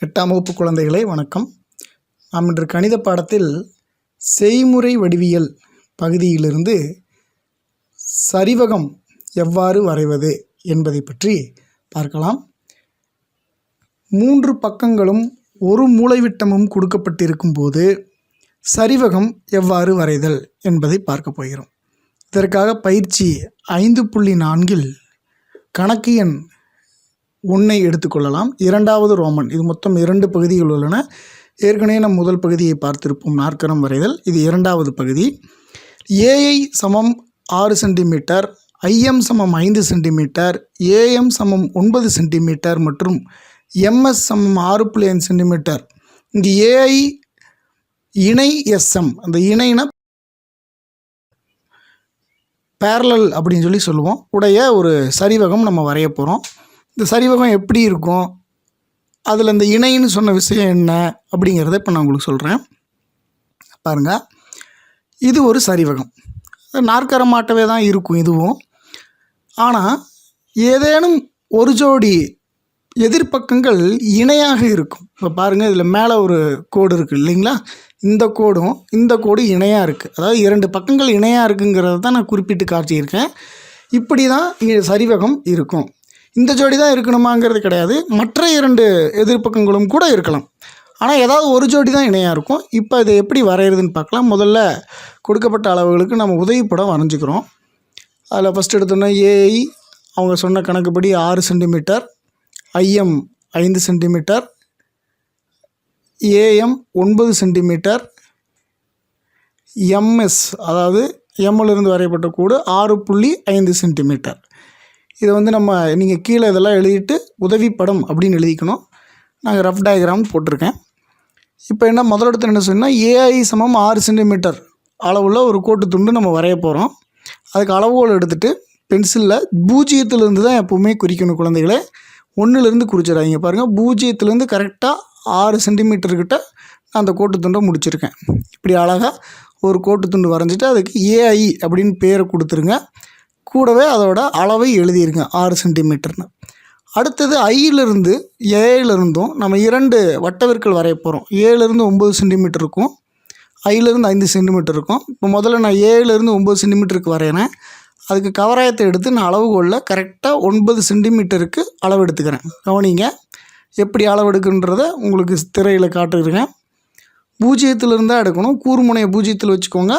எட்டாம் வகுப்பு குழந்தைகளே வணக்கம். நாம் இன்று கணித பாடத்தில் செய்முறை வடிவியல் பகுதியிலிருந்து சரிவகம் எவ்வாறு வரைவது என்பதை பற்றி பார்க்கலாம். 3 பக்கங்களும் ஒரு மூலைவிட்டமும் கொடுக்கப்பட்டிருக்கும் போது சரிவகம் எவ்வாறு வரைதல் என்பதை பார்க்க போகிறோம். இதற்காக பயிற்சி 5.4 கணக்கு எண் 1 எடுத்துக்கொள்ளலாம். 2வது ரோமன். இது மொத்தம் 2 பகுதிகள் உள்ளன. ஏற்கனவே நம் முதல் பகுதியை பார்த்திருப்போம், நாற்கரம் வரைதல். இது 2வது பகுதி. ஏஐ சமம் 6 சென்டிமீட்டர், ஐஎம் சமம் 5 சென்டிமீட்டர், ஏஎம் சமம் 9 சென்டிமீட்டர் மற்றும் எம்எஸ் சமம் 6.5 சென்டிமீட்டர். இங்கு ஏஐ இணை எஸ்எம், அந்த இணைனா பேரலல் அப்படின்னு சொல்லி சொல்லுவோம், உடைய ஒரு சரிவகம் நம்ம வரைய போகிறோம். இந்த சரிவகம் எப்படி இருக்கும், அதில் இந்த இணைன்னு சொன்ன விஷயம் என்ன அப்படிங்கிறத இப்போ நான் உங்களுக்கு சொல்கிறேன். பாருங்கள், இது ஒரு சரிவகம். நாற்கரமாட்டவே தான் இருக்கும் இதுவும். ஆனால் ஏதேனும் ஒரு ஜோடி எதிர்ப்பக்கங்கள் இணையாக இருக்கும். இப்போ பாருங்கள், இதில் மேலே ஒரு கோடு இருக்குது இல்லைங்களா, இந்த கோடும் இந்த கோடு இணையாக இருக்குது. அதாவது 2 பக்கங்கள் இணையாக இருக்குங்கிறத தான் நான் குறிப்பிட்டு காட்டியிருக்கேன். இப்படி தான் சரிவகம் இருக்கும். இந்த ஜோடி தான் இருக்கணுமாங்கிறது கிடையாது, மற்ற 2 எதிர்ப்பக்கங்களும் கூட இருக்கலாம். ஆனால் ஏதாவது ஒரு ஜோடி தான் இணையாக இருக்கும். இப்போ இதை எப்படி வரைகிறதுன்னு பார்க்கலாம். முதல்ல கொடுக்கப்பட்ட அளவுகளுக்கு நம்ம உதவிப்படம் வரைஞ்சிக்கிறோம். அதில் ஃபஸ்ட் எடுத்தோன்னா ஏஐ அவங்க சொன்ன கணக்குப்படி 6 centimetre, IM 5 centimetre, AM 9 centimetre, MS அதாவது எம்மிலிருந்து வரையப்பட்ட கூடு 6.5 சென்டிமீட்டர். இதை நீங்கள் கீழே இதெல்லாம் எழுதிட்டு உதவிப்படம் அப்படின்னு எழுதிக்கணும். நாங்கள் ரஃப் டயக்ராம் போட்டிருக்கேன். இப்போ என்ன முதலிடத்தில் என்ன சொன்னால், ஏஐ சமம் 6 சென்டிமீட்டர் அளவுள்ள ஒரு கோட்டு துண்டு நம்ம வரைய போகிறோம். அதுக்கு அளவுகோல் எடுத்துகிட்டு பென்சிலில் 0லேருந்து தான் எப்போவுமே குறிக்கணும் குழந்தைகளே. 1லேருந்து குறிச்சிடாதீங்க. பாருங்கள், 0லேருந்து கரெக்டாக 6 சென்டிமீட்டர்கிட்ட நான் அந்த கோட்டு துண்டை முடிச்சிருக்கேன். இப்படி அழகாக ஒரு கோட்டு துண்டு வரைஞ்சிட்டு அதுக்கு ஏஐ அப்படின்னு பேரை கொடுத்துருங்க. கூடவே அதோட அளவை எழுதியிருங்க 6 சென்டிமீட்டர்னு. அடுத்தது ஐயிலிருந்து ஏழிலிருந்தும் நம்ம 2 வட்டவிற்கள் வரைய போகிறோம். 7லேருந்து 9 சென்டிமீட்டர் இருக்கும், ஐயிலிருந்து 5 சென்டிமீட்டர் இருக்கும். இப்போ முதல்ல நான் 7லேருந்து 9 சென்டிமீட்டருக்கு வரைகிறேன். அதுக்கு கவராயத்தை எடுத்து நான் அளவுகோலில் கரெக்டாக 9 சென்டிமீட்டருக்கு அளவு எடுத்துக்கிறேன். கவனிங்க, எப்படி அளவு எடுக்குன்றதை உங்களுக்கு திரையில் காட்டுகிறேன். 0லேருந்து தான் எடுக்கணும். கூர்முனையை 0ல் வச்சுக்கோங்க.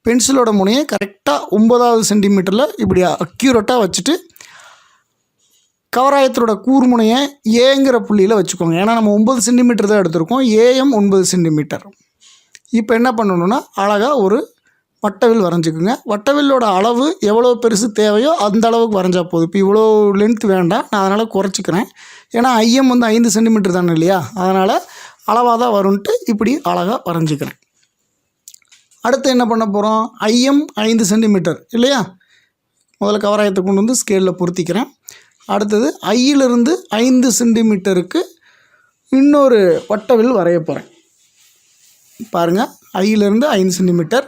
பென்சிலோட முனையை கரெக்டாக 9வது சென்டிமீட்டரில் இப்படி அக்யூரேட்டாக வச்சுட்டு கவராயத்தோட கூர்முனையை ஏங்கிற புள்ளியில் வச்சுக்கோங்க. ஏன்னா நம்ம 9 சென்டிமீட்டர் தான் எடுத்திருக்கோம். AM 9 centimetre. இப்போ என்ன பண்ணணுன்னா, அழகாக ஒரு வட்டவில் வரைஞ்சிக்குங்க. வட்டவில்லோட அளவு எவ்வளோ பெருசு தேவையோ அந்த அளவுக்கு வரைஞ்சா போதும். இப்போ இவ்வளோ லென்த் வேண்டாம், நான் அதனால் குறைச்சிக்கிறேன். ஏன்னா ஐஎம் 5 சென்டிமீட்டர் தானே இல்லையா, அதனால் அளவாக தான் வரும்ன்ட்டு இப்படி அழகாக வரைஞ்சிக்கிறேன். அடுத்து என்ன பண்ண போகிறோம், ஐஎம் 5 சென்டிமீட்டர் இல்லையா, முதல்ல கவராயத்தை கொண்டு வந்து ஸ்கேலில் பொருத்திக்கிறேன். அடுத்தது ஐயிலிருந்து 5 சென்டிமீட்டருக்கு இன்னொரு வட்டவில் வரைய போகிறேன். பாருங்கள், ஐயிலிருந்து 5 சென்டிமீட்டர்,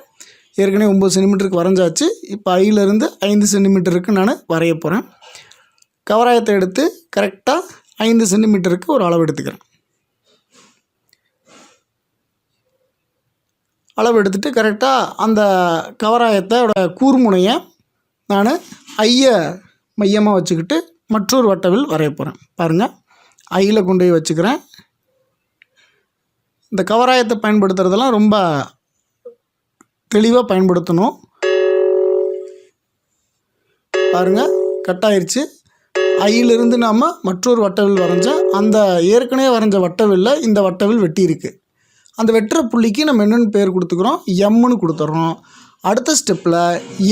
ஏற்கனவே 9 சென்டிமீட்டருக்கு வரைஞ்சாச்சு. இப்போ ஐயிலிருந்து 5 சென்டிமீட்டருக்கு நான் வரைய போகிறேன். கவராயத்தை எடுத்து கரெக்டாக 5 சென்டிமீட்டருக்கு ஒரு அளவு எடுத்துக்கிறேன். அளவு எடுத்துகிட்டு கரெக்டாக அந்த கவராயத்தோட கூர்முனையை நான் ஐயை மையமாக வச்சுக்கிட்டு மற்றொரு வட்டவில் வரைய போகிறேன். பாருங்கள், ஐயில் கொண்டு போய் வச்சுக்கிறேன். இந்த கவராயத்தை பயன்படுத்துகிறதெல்லாம் ரொம்ப தெளிவாக பயன்படுத்தணும். பாருங்கள், கட் ஆயிடுச்சு. ஐயிலிருந்து நாம் மற்றொரு வட்டவில் வரைஞ்ச அந்த ஏற்கனவே வரைஞ்ச வட்டவில்ல இந்த வட்டவில் வெட்டி இருக்குது. அந்த வெட்டுற புள்ளிக்கு நம்ம என்னென்னு பேர் கொடுத்துக்கிறோம், எம்முன்னு கொடுத்துட்றோம். அடுத்த ஸ்டெப்பில்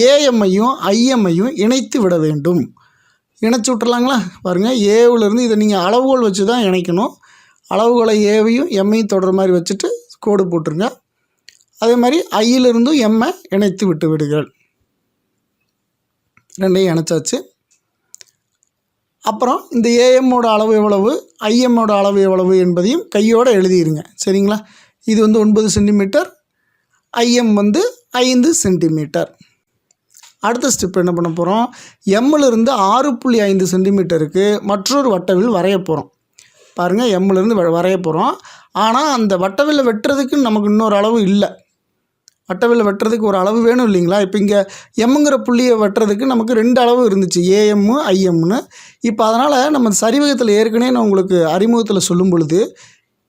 ஏஎம்ஐயும் ஐஎம்ஐயும் இணைத்து விட வேண்டும். இணைச்சி விட்டுறலாங்களா? பாருங்கள், ஏவிலேருந்து இதை நீங்கள் அளவுகோல் வச்சு தான் இணைக்கணும். அளவுகோலை ஏவையும் எம்மையும் தொடர மாதிரி வச்சுட்டு கோடு போட்டுருங்க. அதே மாதிரி ஐயிலிருந்தும் எம்மை இணைத்து விட்டு விடுங்கள். 2ஐயும் இணைச்சாச்சு. அப்புறம் இந்த ஏஎம்மோட அளவு எவ்வளவு, ஐஎம்மோட அளவு எவ்வளவு என்பதையும் கையோடு எழுதிடுங்க. சரிங்களா? இது 9 சென்டிமீட்டர், ஐஎம் 5 சென்டிமீட்டர். அடுத்த ஸ்டெப் என்ன பண்ண போகிறோம், எம்மிலிருந்து 6.5 சென்டிமீட்டருக்கு மற்றொரு வட்டவில் வரைய போகிறோம். பாருங்கள் எம்மிலேருந்து வரைய போகிறோம். ஆனால் அந்த வட்டவில்லை வெட்டுறதுக்கு நமக்கு இன்னொரு அளவு இல்லை. வட்டவில்லை வெட்டுறதுக்கு ஒரு அளவு வேணும் இல்லைங்களா? இப்போ இங்கே எம்முங்கிற புள்ளியை வெட்டுறதுக்கு நமக்கு 2 அளவு இருந்துச்சு, ஏஎம்மு ஐஎம்னு. இப்போ அதனால் நம்ம சரிவகத்தில் ஏற்கனவே நான் உங்களுக்கு அறிமுகத்தில் சொல்லும் பொழுது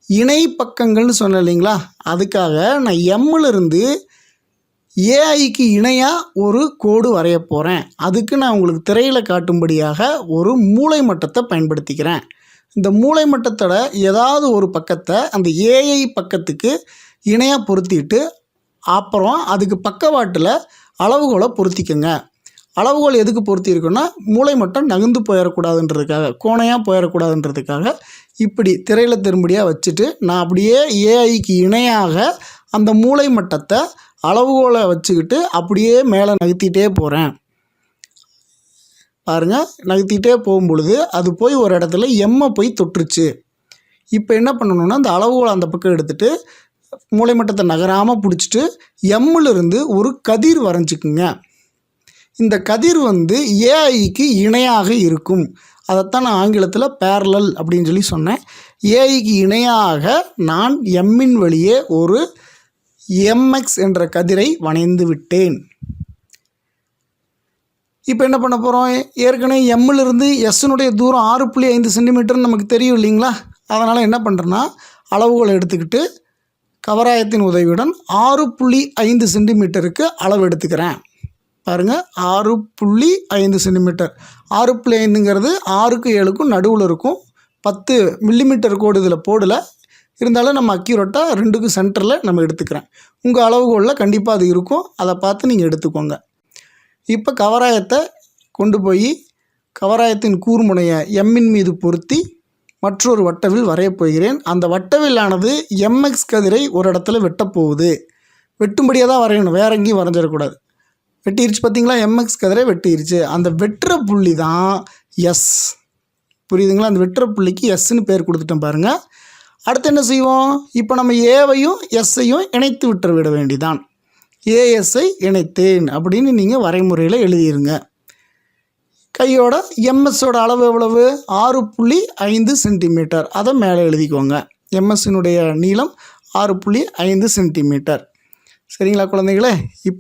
இணை பக்கங்கள்னு சொன்னேன் இல்லைங்களா? அதுக்காக நான் எம்மிலிருந்து ஏஐக்கு இணையாக ஒரு கோடு வரைய போகிறேன். அதுக்கு நான் உங்களுக்கு திரையில் காட்டும்படியாக ஒரு மூலை மட்டத்தை பயன்படுத்திக்கிறேன். இந்த மூலை மட்டத்தோட ஏதாவது ஒரு பக்கத்தை அந்த ஏஐ பக்கத்துக்கு இணையாக பொருத்திட்டு அப்புறம் அதுக்கு பக்கவாட்டில் அளவுகோலை பொருத்திக்கங்க. அளவுகோல் எதுக்கு பொருத்தியிருக்குன்னா மூலை மட்டம் நகர்ந்து போயிடக்கூடாதுன்றதுக்காக, கோணையாக போயிடக்கூடாதுன்றதுக்காக இப்படி திரையில் திரும்படியாக வச்சுட்டு நான் அப்படியே ஏஐக்கு இணையாக அந்த மூலை மட்டத்தை அளவுகோலை வச்சுக்கிட்டு அப்படியே மேலே நகர்த்திட்டே போகிறேன். பாருங்கள், நகர்த்திட்டே போகும்பொழுது அது போய் ஒரு இடத்துல எம்மை போய் தொட்டுருச்சு. இப்போ என்ன பண்ணணுன்னா அந்த அளவுகோலை அந்த பக்கம் எடுத்துகிட்டு மூலை மட்டத்தை நகராமல் பிடிச்சிட்டு எம்மிலிருந்து ஒரு கதிர் வரைஞ்சிக்குங்க. இந்த கதிர் ஏஐக்கு இணையாக இருக்கும். அதைத்தான் நான் ஆங்கிலத்தில் பேரலல் அப்படின்னு சொல்லி சொன்னேன். ஏஐக்கு இணையாக நான் எம்மின் வழியே ஒரு எம்எக்ஸ் என்ற கதிரை வரைந்து விட்டேன். இப்போ என்ன பண்ண போகிறோம்? ஏற்கனவே எம்மிலிருந்து எஸ்னுடைய தூரம் 6.5 சென்டிமீட்டர்னு நமக்கு தெரியும் இல்லைங்களா? அதனால் என்ன பண்ணுறேன்னா அளவுகோலை எடுத்துக்கிட்டு கவராயத்தின் உதவியுடன் 6.5 சென்டிமீட்டருக்கு அளவு எடுத்துக்கிறேன். பாருங்கள், 6.5 சென்டிமீட்டர். 6.5ங்கிறது 6க்கும் 7க்கும் நடுவில் இருக்கும். 10 மில்லிமீட்டர் கோடு இதில் போடலை, இருந்தாலும் நம்ம அக்யூரேட்டாக 2க்கும் சென்டரில் நம்ம எடுத்துக்கிறேன். உங்கள் அளவுகோலில் கண்டிப்பாக அது இருக்கும், அதை பார்த்து நீங்கள் எடுத்துக்கோங்க. இப்போ கவராயத்தை கொண்டு போய் கவராயத்தின் கூர்முனையை எம்மின் மீது பொருத்தி மற்றொரு வட்டவில் வரையப் போகிறேன். அந்த வட்டவில்லானது எம்எக்ஸ் கதிரை ஒரு இடத்துல வெட்டப்போகுது. வெட்டும்படியாக தான் வரையணும், வேற எங்கேயும் வரைஞ்சிடக்கூடாது. வெட்டிருச்சு பார்த்தீங்களா? எம்எக்ஸ் கதிரை வெட்டிருச்சு. அந்த வெட்டுற புள்ளி தான் எஸ். புரியுதுங்களா? அந்த வெட்டுற புள்ளிக்கு எஸ்ன்னு பேர் கொடுத்துட்டோம் பாருங்கள். அடுத்து என்ன செய்வோம்? இப்போ நம்ம ஏவையும் எஸ்ஸையும் இணைத்து விட வேண்டிதான். ஏஎஸ்ஐ இணைத்தேன் அப்படின்னு நீங்கள் வரைமுறையில் எழுதிடுங்க. கையோட எம்எஸோட அளவு எவ்வளவு? 6.5 சென்டிமீட்டர். அதை மேலே எழுதிக்கோங்க. எம்எஸ்ஸினுடைய நீளம் 6.5 சென்டிமீட்டர். சரிங்களா குழந்தைகளே? இப்போ